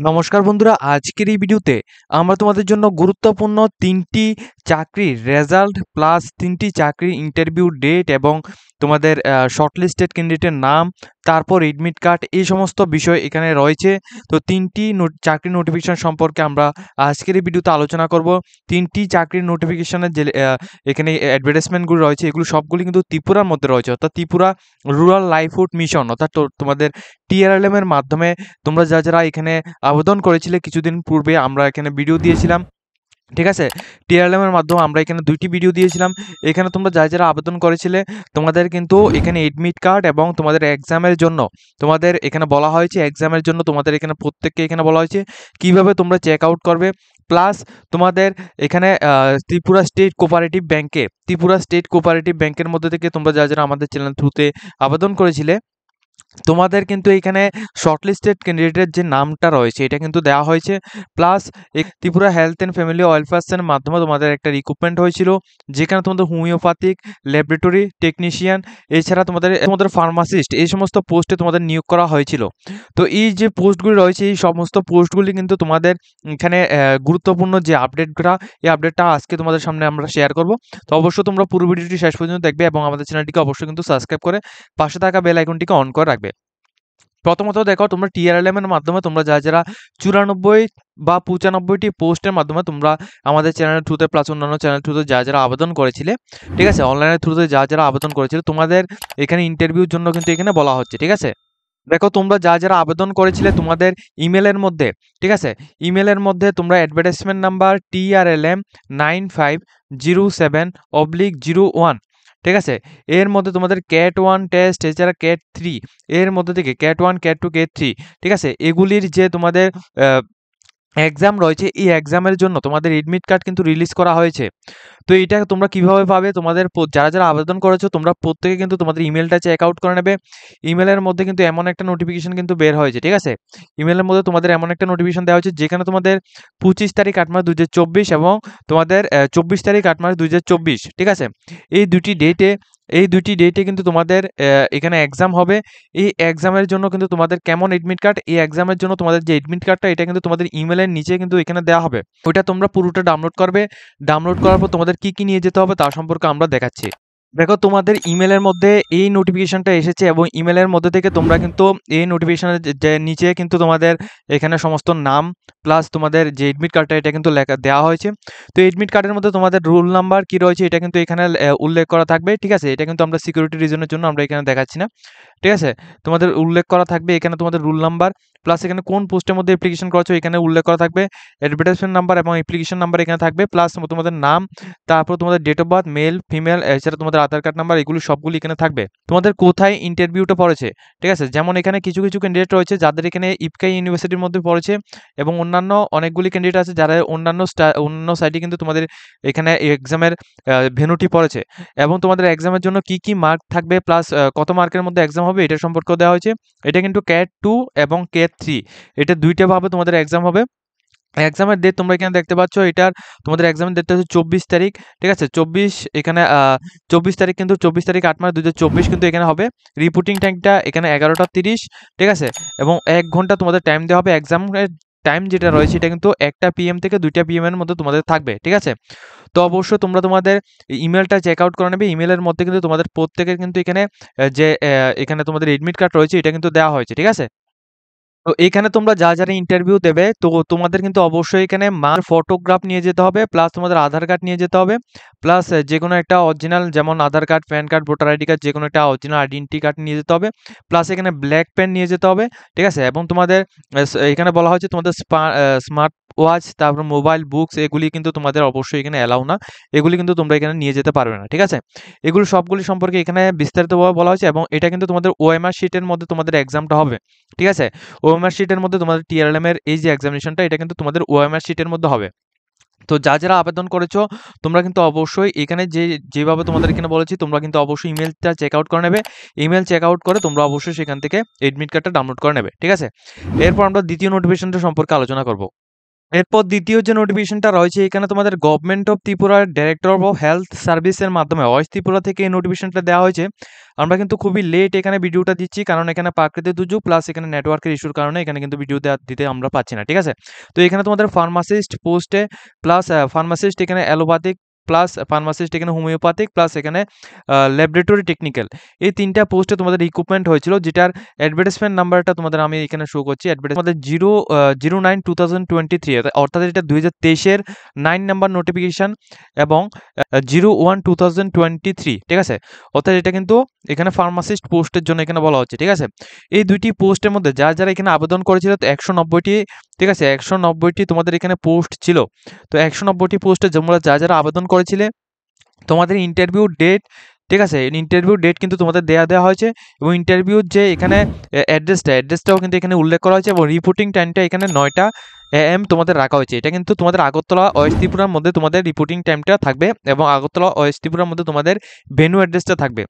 নমস্কার বন্ধুরা, আজকের এই ভিডিওতে আমরা তোমাদের জন্য গুরুত্বপূর্ণ 3টি চাকরির রেজাল্ট প্লাস 3টি চাকরির ইন্টারভিউ ডেট এবং তোমাদের শর্টলিস্টেড ক্যান্ডিডেটের নাম, তারপর এডমিট কার্ড, এই সমস্ত বিষয় এখানে রয়েছে। তো 3টি চাকরির নোটিফিকেশন সম্পর্কে আমরা আজকের এই ভিডিওতে আলোচনা করব। 3টি চাকরির নোটিফিকেশনের যে এখানে অ্যাডভার্টাইজমেন্টগুলো রয়েছে, এগুলো সবগুলি কিন্তু ত্রিপুরার মধ্যে রয়েছে, অর্থাৎ ত্রিপুরা রুরাল লাইভহুড মিশন, অর্থাৎ তোমাদের TRLM এর মাধ্যমে তোমরা যারা এখানে আবেদন করেছিলে কিছুদিন পূর্বে আমরা এখানে ভিডিও দিয়েছিলাম। ঠিক আছে, TRLM এর মাধ্যমে আমরা এখানে 2টি ভিডিও দিয়েছিলাম। এখানে তোমরা যারা আবেদন করেছিলে তোমাদের কিন্তু এখানে এডমিট কার্ড এবং তোমাদের এক্সামের জন্য তোমাদের এখানে বলা হয়েছে, এক্সামের জন্য তোমাদের এখানে প্রত্যেককে এখানে বলা হয়েছে কিভাবে তোমরা চেক আউট করবে। প্লাস তোমাদের এখানে ত্রিপুরা স্টেট কোঅপারেটিভ ব্যাংকের মধ্যে থেকে তোমরা যারা আমাদের চ্যানেল থ্রুতে আবেদন করেছিলে তোমাদের কিন্তু এখানে শর্টলিস্টেড ক্যান্ডিডেটের যে নামটা রয়েছে এটা কিন্তু দেওয়া হয়েছে। Plus Tripura health and family ওয়েলফেয়ারের মাধ্যমে তোমাদের একটা রিক্রুটমেন্ট হয়েছিল, যেখানে তোমাদের হোমিওপ্যাথিক ল্যাবরেটরি টেকনিশিয়ান, এছাড়া তোমাদের ফার্মাসিস্ট, এই সমস্ত পোস্টে তোমাদের নিয়োগ করা হয়েছিল। তো এই যে পোস্টগুলি রয়েছে এই সমস্ত পোস্টগুলি কিন্তু তোমাদের এখানে গুরুত্বপূর্ণ যে আপডেটটা, এই আপডেটটা আজকে তোমাদের সামনে আমরা শেয়ার করব। তো অবশ্যই তোমরা পুরো ভিডিওটি শেষ পর্যন্ত দেখবে এবং আমাদের চ্যানেলটিকে অবশ্যই কিন্তু সাবস্ক্রাইব করে পাশে থাকা বেল আইকনটিকে অন করে রাখবে। প্রথমত দেখো, তোমরা TRLM এর মাধ্যমে তোমরা যারা 94 বা 95টি পোস্টের মাধ্যমে তোমরা আমাদের চ্যানেলের থ্রুতে প্লাস অন্যান্য চ্যানেল থ্রুতে যারা আবেদন করেছিলে, ঠিক আছে, অনলাইনের থ্রুতে যারা আবেদন করেছিলে তোমাদের এখানে ইন্টারভিউর জন্য কিন্তু এখানে বলা হচ্ছে। ঠিক আছে, দেখো তোমরা যারা আবেদন করেছিলে তোমাদের ইমেলের মধ্যে, ঠিক আছে, ইমেলের মধ্যে তোমরা অ্যাডভার্টাইজমেন্ট নাম্বার TRLM9507/01, ঠিক আছে, এর মধ্যে তোমাদের CAT 1 টেস্ট, এছাড়া CAT 3, এর মধ্যে থেকে CAT 1, CAT 2, CAT 3, ঠিক আছে, এগুলির যে তোমাদের এক্সাম রয়েছে এই এক্সামের জন্য তোমাদের এডমিট কার্ড কিন্তু রিলিজ করা হয়েছে। তো এটা তোমরা কিভাবে পাবে, তোমাদের যারা আবেদন করেছো তোমরা প্রত্যেকে কিন্তু তোমাদের ইমেলটা চেক আউট করে নেবে। ইমেলের মধ্যে কিন্তু এমন একটা নোটিফিকেশন কিন্তু বের হয়েছে, ঠিক আছে, ইমেলের মধ্যে তোমাদের এমন একটা নোটিফিকেশন দেওয়া হয়েছে যেখানে তোমাদের 25 তারিখ 8 মাস 2024 এবং তোমাদের 24 তারিখ 8 মাস 2024, ঠিক আছে, এই দুটি ডেটে কিন্তু তোমাদের এখানে এক্সাম হবে। এই এক্সামের জন্য কিন্তু তোমাদের কেমন এডমিট কার্ড, এই এক্সামের জন্য তোমাদের যে এডমিট কার্ডটা এটা কিন্তু তোমাদের ইমেলের নিচে কিন্তু এখানে দেওয়া হবে। ওইটা তোমরা পুরোটা ডাউনলোড করবে। ডাউনলোড করার পর তোমাদের কি নিয়ে যেতে হবে তার সম্পর্কে আমরা দেখাচ্ছি। দেখো তোমাদের ইমেলের মধ্যে এই নোটিফিকেশনটা এসেছে এবং ইমেলের মধ্যে থেকে তোমরা কিন্তু এই নোটিফিকেশনের যে নিচে কিন্তু তোমাদের এখানে সমস্ত নাম প্লাস তোমাদের যে এডমিট কার্ডটা এটা কিন্তু লেখা দেওয়া হয়েছে। তো এডমিট কার্ডের মধ্যে তোমাদের রোল নাম্বার কি রয়েছে এটা কিন্তু এখানে উল্লেখ করা থাকবে। ঠিক আছে, এটা কিন্তু আমরা সিকিউরিটি রিজনের জন্য আমরা এখানে দেখাচ্ছি না। ঠিক আছে, তোমাদের উল্লেখ করা থাকবে এখানে তোমাদের রোল নাম্বার প্লাস এখানে কোন পোস্টের মধ্যে অ্যাপ্লিকেশন করেছো এখানে উল্লেখ করা থাকবে, অ্যাডভার্টাইজমেন্ট নাম্বার এবং অ্যাপ্লিকেশন নাম্বার এখানে থাকবে, প্লাস তোমাদের নাম, তারপর তোমাদের date of birth, male female, এছাড়া তোমাদের আধার কার্ড নাম্বার, এগুলো সবগুলো এখানে থাকবে। তোমাদের কোথায় ইন্টারভিউটা পড়েছে, ঠিক আছে, যেমন এখানে কিছু ক্যান্ডিডেট রয়েছে যাদের এখানে ইপকাই ইউনিভার্সিটির মধ্যে পড়েছে এবং অন্যান্য অনেকগুলি ক্যান্ডিডেট আছে যারা অন্য সাইটে কিন্তু তোমাদের এখানে এক্সামের ভেন্যুটি পড়েছে এবং তোমাদের এক্সামের জন্য কি মার্ক থাকবে প্লাস কত মার্কের মধ্যে এক্সাম হবে এটা সম্পর্কেও দেওয়া হয়েছে। এটা কিন্তু CAT 2 এবং CAT 3, এটা দুইটা ভাবে তোমাদের এক্সাম হবে। এক্সামের ডেট তোমরা এখানে দেখতে পাচ্ছ, এটার তোমাদের এক্সামের ডেটটা হচ্ছে 24 তারিখ, ঠিক আছে, 24 এখানে 24 তারিখ কিন্তু 24 তারিখ 8 মাস 2024 কিন্তু এখানে হবে। রিপোর্টিং টাইমটা এখানে 11টা 30, ঠিক আছে, এবং 1 ঘন্টা তোমাদের টাইম দেওয়া হবে। এক্সামের টাইম যেটা রয়েছে এটা কিন্তু 1টা PM থেকে 2টা PM এর মধ্যে তোমাদের থাকবে। ঠিক আছে, তো অবশ্যই তোমরা তোমাদের ইমেলটা চেক আউট করে নেবে। ইমেলের মধ্যে কিন্তু তোমাদের প্রত্যেকের কিন্তু এখানে যে এখানে তোমাদের এডমিট কার্ড রয়েছে এটা কিন্তু দেওয়া হয়েছে। ঠিক আছে, তো এখানে তোমরা যারা ইন্টারভিউ দেবে তো তোমাদের কিন্তু অবশ্যই এখানে ফটোগ্রাফ নিয়ে যেতে হবে, প্লাস তোমাদের আধার কার্ড নিয়ে যেতে হবে, প্লাস যেকোনো একটা অরিজিনাল যেমন Aadhaar card, PAN card, voter ID card, যেকোনো একটা অরিজিনাল আইডেন্টি কার্ড নিয়ে যেতে হবে, প্লাস এখানে ব্ল্যাক পেন নিয়ে যেতে হবে। ঠিক আছে, এবং তোমাদের এখানে বলা হয়েছে তোমাদের স্মার্ট ওয়াচ, তারপর মোবাইল, বুকস, এগুলি কিন্তু তোমাদের অবশ্যই এখানে অ্যালাউ না, এগুলি কিন্তু তোমরা এখানে নিয়ে যেতে পারবে না। ঠিক আছে, এগুলো সবগুলি সম্পর্কে এখানে বিস্তারিতভাবে বলা হয়েছে এবং এটা কিন্তু তোমাদের OMR শিটের মধ্যে তোমাদের এক্সামটা হবে। ঠিক আছে, OMR শিটের মধ্যে তোমাদের TRLM এর এই যে এক্সামিনেশনটা এটা কিন্তু তোমাদের OMR শিটের মধ্যে হবে। তো যারা আবেদন করেছো তোমরা কিন্তু অবশ্যই এখানে যেভাবে তোমাদের এখানে বলেছি তোমরা কিন্তু অবশ্যই ইমেলটা চেক আউট করে নেবে। ইমেল চেক আউট করে তোমরা অবশ্যই সেখান থেকে এডমিট কার্ডটা ডাউনলোড করে নেবে। ঠিক আছে, এরপর আমরা দ্বিতীয় নোটিফিকেশনটা সম্পর্কে আলোচনা করব। এরপর দ্বিতীয় যে নোটিফিকেশনটা রয়েছে এখানে তোমাদের গভর্নমেন্ট অফ ত্রিপুরার ডাইরেক্টর অফ হেলথ সার্ভিসের মাধ্যমে ওয়েস্ট ত্রিপুরা থেকে এই নোটিফিকেশনটা দেওয়া হয়েছে। আমরা কিন্তু খুবই লেট এখানে ভিডিওটা দিচ্ছি, কারণ এখানে প্রাকৃতিক দুর্যোগ প্লাস এখানে নেটওয়ার্কের ইস্যুর কারণে এখানে কিন্তু ভিডিও দিতে আমরা পাচ্ছি না, ঠিক আছে। তো এখানে তোমাদের ফার্মাসিস্ট পোস্টে প্লাস ফার্মাসিস্ট এখানে অ্যালোপ্যাথিক প্লাস ফার্মাসিস্ট এখানে হোমিওপ্যাথিক প্লাস এখানে ল্যাবরেটরি টেকনিক্যাল, এই 3টা পোস্টে তোমাদের রিক্রুটমেন্ট হয়েছিল, যেটার অ্যাডভার্টাইজমেন্ট নাম্বারটা তোমাদের আমি এখানে শো করছি। তোমাদের 09/2023 অর্থাৎ এটা 2023-এর 9 নাম্বার নোটিফিকেশন এবং 01/2023, ঠিক আছে। অর্থাৎ এটা কিন্তু এখানে ফার্মাসিস্ট পোস্টের জন্য এখানে বলা হচ্ছে, ঠিক আছে। এই দুইটি পোস্টের মধ্যে যারা এখানে আবেদন করেছিল, তো 190টি, ঠিক আছে, 190টি তোমাদের এখানে পোস্ট ছিল। তো 190টি পোস্টে যারা আবেদন করেছিলে তোমাদের ইন্টারভিউ ডেট, ঠিক আছে, ইন্টারভিউ ডেট কিন্তু তোমাদের দেওয়া হয়েছে এবং ইন্টারভিউর যে এখানে অ্যাড্রেসটাও কিন্তু এখানে উল্লেখ করা হয়েছে এবং রিপোর্টিং টাইমটা এখানে 9টা AM তোমাদের রাখা হয়েছে। এটা কিন্তু তোমাদের আগরতলা ওয়েস্ট ত্রিপুরার মধ্যে তোমাদের রিপোর্টিং টাইমটা থাকবে এবং আগরতলা ওয়েস্ট ত্রিপুরার মধ্যে তোমাদের ভেন্যু অ্যাড্রেসটা থাকবে।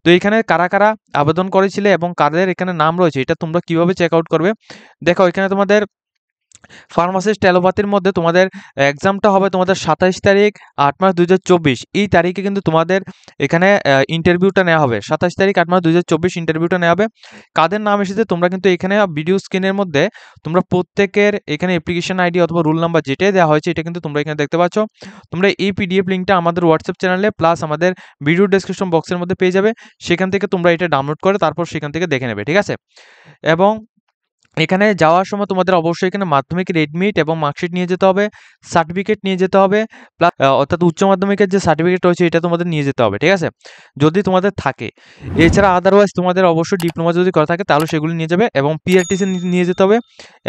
তো এখানে কারা কারা আবেদন করেছিলে এবং কাদের এখানে নাম রয়েছে এটা তোমরা কিভাবে চেক আউট করবে, দেখো এখানে তোমাদের ফার্মাসিস্ট অ্যালোপ্যাথির মধ্যে তোমাদের এক্সামটা হবে তোমাদের 27 তারিখ 8 মার্চ 2024, এই তারিখে কিন্তু তোমাদের এখানে ইন্টারভিউটা নেওয়া হবে। 27 তারিখ 8 মার্চ 2024 ইন্টারভিউটা নেওয়া হবে। কাদের নাম এসেছে তোমরা কিন্তু এখানে ভিডিও স্ক্রিনের মধ্যে তোমরা প্রত্যেকের এখানে অ্যাপ্লিকেশন আইডি অথবা রোল নাম্বার যেটাই দেওয়া হয়েছে এটা কিন্তু তোমরা এখানে দেখতে পাচ্ছ। তোমরা এই PDF লিঙ্কটা আমাদের হোয়াটসঅ্যাপ চ্যানেলে প্লাস আমাদের ভিডিও ডেসক্রিপশন বক্সের মধ্যে পেয়ে যাবে, সেখান থেকে তোমরা এটা ডাউনলোড করে তারপর সেখান থেকে দেখে নেবে, ঠিক আছে। এবং এখানে যাওয়ার সময় তোমাদের অবশ্যই এখানে মাধ্যমিকের এডমিট এবং মার্কশিট নিয়ে যেতে হবে, সার্টিফিকেট নিয়ে যেতে হবে, প্লাস অর্থাৎ উচ্চ মাধ্যমিকের যে সার্টিফিকেট রয়েছে এটা তোমাদের নিয়ে যেতে হবে, ঠিক আছে, যদি তোমাদের থাকে। এছাড়া আদারওয়াইজ তোমাদের অবশ্যই ডিপ্লোমা যদি করা থাকে তাহলে সেগুলি নিয়ে যাবে এবং PRTC নিয়ে যেতে হবে,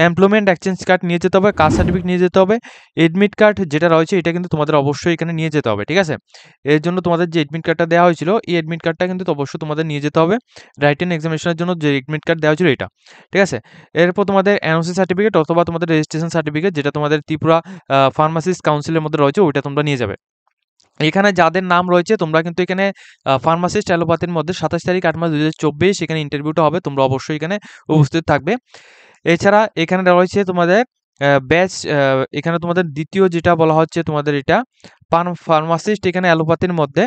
এমপ্লয়মেন্ট এক্সচেঞ্জ কার্ড নিয়ে যেতে হবে, কাস্ট সার্টিফিকেট নিয়ে যেতে হবে, এডমিট কার্ড যেটা রয়েছে এটা কিন্তু তোমাদের অবশ্যই এখানে নিয়ে যেতে হবে, ঠিক আছে। এর জন্য তোমাদের যে এডমিট কার্ডটা দেওয়া হয়েছিল এই এডমিট কার্ডটা কিন্তু অবশ্যই তোমাদের নিয়ে যেতে হবে, রাইটেন এক্সামিনেশনের জন্য যে এডমিট কার্ড দেওয়া হয়েছিল এটা, ঠিক আছে। এরপর তোমাদের NOC সার্টিফিকেট অথবা তোমাদের রেজিস্ট্রেশন সার্টিফিকেট যেটা তোমাদের ত্রিপুরা ফার্মাসিস্ট কাউন্সিলের মধ্যে রয়েছে ওইটা তোমরা নিয়ে যাবে। এখানে যাদের নাম রয়েছে তোমরা কিন্তু এখানে ফার্মাসিস্ট অ্যালোপ্যাথির মধ্যে 27 তারিখ 8 মার্চ 2024 এখানে ইন্টারভিউটা হবে, তোমরা অবশ্যই এখানে উপস্থিত থাকবে। এছাড়া এখানে রয়েছে তোমাদের ব্যাচ, এখানে তোমাদের দ্বিতীয় যেটা বলা হচ্ছে তোমাদের এটা ফার্মাসিস্ট এখানে অ্যালোপ্যাথির মধ্যে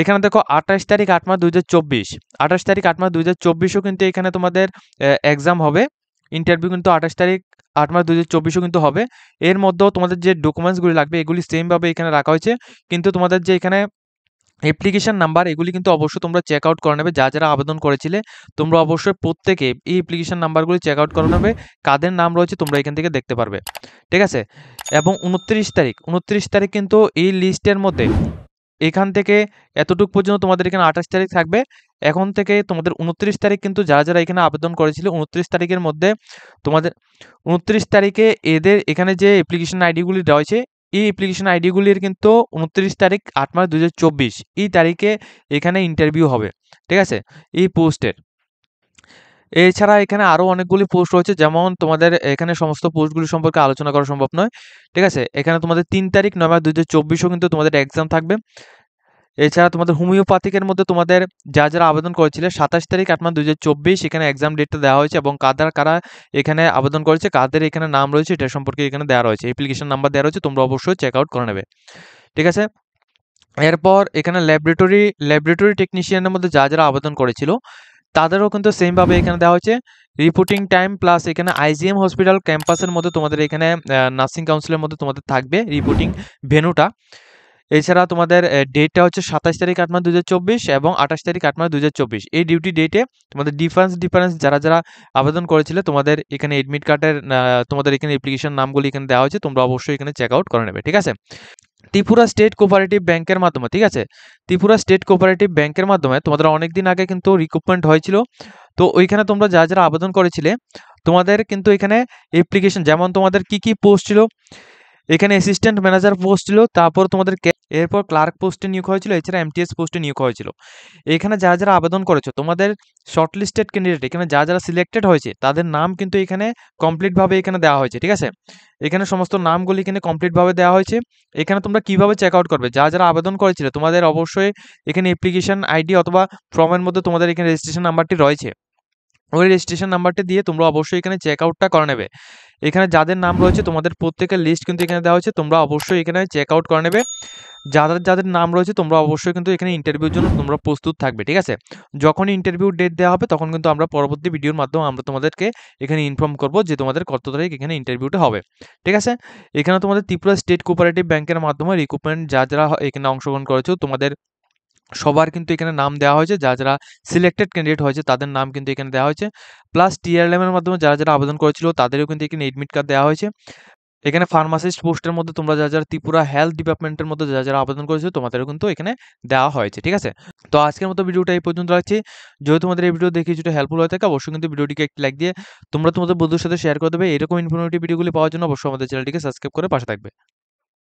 এখানে দেখো 28 তারিখ 8 মার্চ 2024, 28 তারিখ 8 মার্চ 2024ও কিন্তু এখানে তোমাদের এক্সাম হবে, ইন্টারভিউ কিন্তু 28 তারিখ 8 মার্চ 2024ও কিন্তু হবে। এর মধ্যেও তোমাদের যে ডকুমেন্টসগুলি লাগবে এগুলি সেমভাবে এখানে রাখা হয়েছে, কিন্তু তোমাদের যে এখানে অ্যাপ্লিকেশন নাম্বার এগুলি কিন্তু অবশ্যই তোমরা চেক আউট করে নেবে, যারা আবেদন করেছিলে তোমরা অবশ্যই প্রত্যেকে এই অ্যাপ্লিকেশন নাম্বারগুলি চেক আউট করে নেবে, কাদের নাম রয়েছে তোমরা এখান থেকে দেখতে পারবে, ঠিক আছে। এবং 29 তারিখ কিন্তু এই লিস্টের মধ্যে এখান থেকে এতটুক পর্যন্ত তোমাদের এখানে 28 তারিখ থাকবে, এখন থেকে তোমাদের 29 তারিখ কিন্তু যারা এখানে আবেদন করেছিল 29 তারিখের মধ্যে তোমাদের 29 তারিখে এদের এখানে যে অ্যাপ্লিকেশন আইডিগুলি রয়েছে এই অ্যাপ্লিকেশন আইডিগুলির কিন্তু 29 তারিখ 8 মার্চ 2024 এই তারিখে এখানে ইন্টারভিউ হবে, ঠিক আছে, এই পোস্টের। এছাড়া এখানে আরও অনেকগুলি পোস্ট রয়েছে, যেমন তোমাদের এখানে সমস্ত পোস্টগুলি সম্পর্কে আলোচনা করা সম্ভব নয়, ঠিক আছে। এখানে তোমাদের 3 তারিখ 9 মার্চ 2024ও কিন্তু তোমাদের এক্সাম থাকবে। এছাড়া তোমাদের হোমিওপ্যাথিকের মধ্যে তোমাদের যারা আবেদন করেছিলে 27 তারিখ 8 মার্চ 2024 এখানে এক্সাম ডেটটা দেওয়া হয়েছে এবং কারা এখানে আবেদন করেছে কাদের এখানে নাম রয়েছে এটা সম্পর্কে এখানে দেওয়া রয়েছে, অ্যাপ্লিকেশন নাম্বার দেওয়া রয়েছে, তোমরা অবশ্যই চেক আউট করে নেবে, ঠিক আছে। এরপর এখানে ল্যাবরেটরি টেকনিশিয়ানের মধ্যে যারা আবেদন করেছিল তাদেরও কিন্তু সেমভাবে এখানে দেওয়া হয়েছে রিপোর্টিং টাইম প্লাস এখানে IGM হসপিটাল ক্যাম্পাসের মধ্যে তোমাদের এখানে নার্সিং কাউন্সিলের মধ্যে তোমাদের থাকবে রিপোর্টিং ভেন্যুটা। এছাড়া তোমাদের ডেটটা হচ্ছে 27 তারিখ 8 মার্চ 2024 এবং 28 তারিখ 8 মার্চ 2024 এই ডিউটি ডেটে তোমাদের ডিফারেন্স যারা আবেদন করেছিলে তোমাদের এখানে এডমিট কার্ডের তোমাদের এখানে অ্যাপ্লিকেশন নামগুলি এখানে দেওয়া হয়েছে, তোমরা অবশ্যই এখানে চেক আউট করে নেবে, ঠিক আছে। ত্রিপুরা স্টেট কোঅপারেটিভ ব্যাংকের মাধ্যমে, ঠিক আছে, ত্রিপুরা স্টেট কোঅপারেটিভ ব্যাংকের মাধ্যমে তোমাদের অনেকদিন আগে কিন্তু রিক্রুটমেন্ট হয়েছিল। তো ওইখানে তোমরা যারা আবেদন করেছিলে তোমাদের কিন্তু এখানে অ্যাপ্লিকেশন যেমন তোমাদের কি পোস্ট ছিল, এখানে অ্যাসিস্ট্যান্ট ম্যানেজার পোস্ট ছিল, তারপর তোমাদের এরপর ক্লার্ক পোস্টে নিয়োগ হয়েছিল, এছাড়া MTS পোস্টে নিয়োগ হয়েছিল। এখানে যারা আবেদন করেছো তোমাদের শর্টলিস্টেড ক্যান্ডিডেট এখানে যারা সিলেক্টেড হয়েছে তাদের নাম কিন্তু এখানে কমপ্লিটভাবে এখানে দেওয়া হয়েছে, ঠিক আছে। এখানে সমস্ত নামগুলি এখানে কমপ্লিটভাবে দেওয়া হয়েছে। এখানে তোমরা কিভাবে চেক আউট করবে যারা আবেদন করেছিলে তোমাদের অবশ্যই এখানে অ্যাপ্লিকেশন আইডি অথবা ফর্মের মধ্যে তোমাদের এখানে রেজিস্ট্রেশন নাম্বারটি রয়েছে, ওই রেজিস্ট্রেশন নাম্বারটা দিয়ে তোমরা অবশ্যই এখানে চেক আউটটা করে নেবে। এখানে যাদের নাম রয়েছে তোমাদের প্রত্যেকের লিস্ট কিন্তু এখানে দেওয়া হয়েছে, তোমরা অবশ্যই এখানে চেক আউট করে নেবে। যাদের নাম রয়েছে তোমরা অবশ্যই কিন্তু এখানে ইন্টারভিউর জন্য তোমরা প্রস্তুত থাকবে, ঠিক আছে? যখনই ইন্টারভিউ ডেট দেওয়া হবে তখন কিন্তু আমরা পরবর্তী ভিডিওর মাধ্যমে আমরা তোমাদেরকে এখানে ইনফর্ম করব যে তোমাদের কত তারিখ এখানে ইন্টারভিউটা হবে, ঠিক আছে? এখানে তোমাদের ত্রিপুরা স্টেট কোঅপারেটিভ ব্যাংকের মাধ্যমে রিক্রুটমেন্ট যারা এখানে অংশগ্রহণ করেছো তোমাদের সবার কিন্তু এখানে নাম দেওয়া হয়েছে, যারা সিলেক্টেড ক্যান্ডিডেট হয়েছে তাদের নাম কিন্তু এখানে দেওয়া হয়েছে। প্লাস টিআরএলএম এর মাধ্যমে যারা আবেদন করেছিল তাদেরও কিন্তু এখানে এডমিট কার্ড দেওয়া হয়েছে। এখানে ফার্মাসিস্ট পোস্টের মধ্যে তোমরা যারা ত্রিপুরা হেলথ ডিপার্টমেন্টের মধ্যে যারা আবেদন করেছো তোমাদেরও কিন্তু এখানে দেওয়া হয়েছে, ঠিক আছে? তো আজকের মতো ভিডিওটা এই পর্যন্ত রাখছি। যদি তোমাদের এই ভিডিও দেখে কিছুটা হেল্পফুল হয়ে থাকে অবশ্যই কিন্তু ভিডিওটিকে একটি লাইক দিয়ে তোমরা তোমাদের বন্ধুদের সাথে শেয়ার করে দেবে। এরকম ইনফরমেটিভ ভিডিওগুলি পাওয়ার জন্য অবশ্যই আমাদের চ্যানেলটিকে সাবস্ক্রাইব করে পাশে থাকবে।